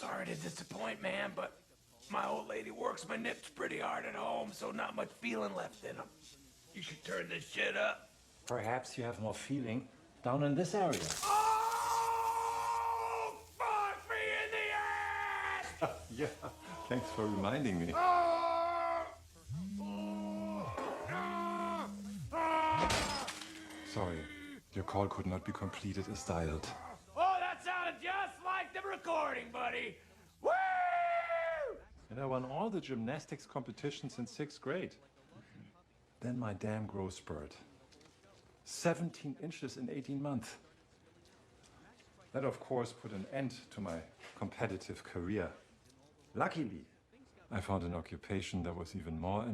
Sorry to disappoint, man, but my old lady works my nips pretty hard at home, so not much feeling left in them. You should turn this shit up. Perhaps you have more feeling down in this area. Oh, fuck me in the ass! Yeah, thanks for reminding me. Sorry, your call could not be completed as dialed. Oh, that sounded just like the recording, buddy. Woo! And I won all the gymnastics competitions in 6th grade. Then my damn growth spurt. 17 inches in 18 months. That, of course, put an end to my competitive career. Luckily, I found an occupation that was even more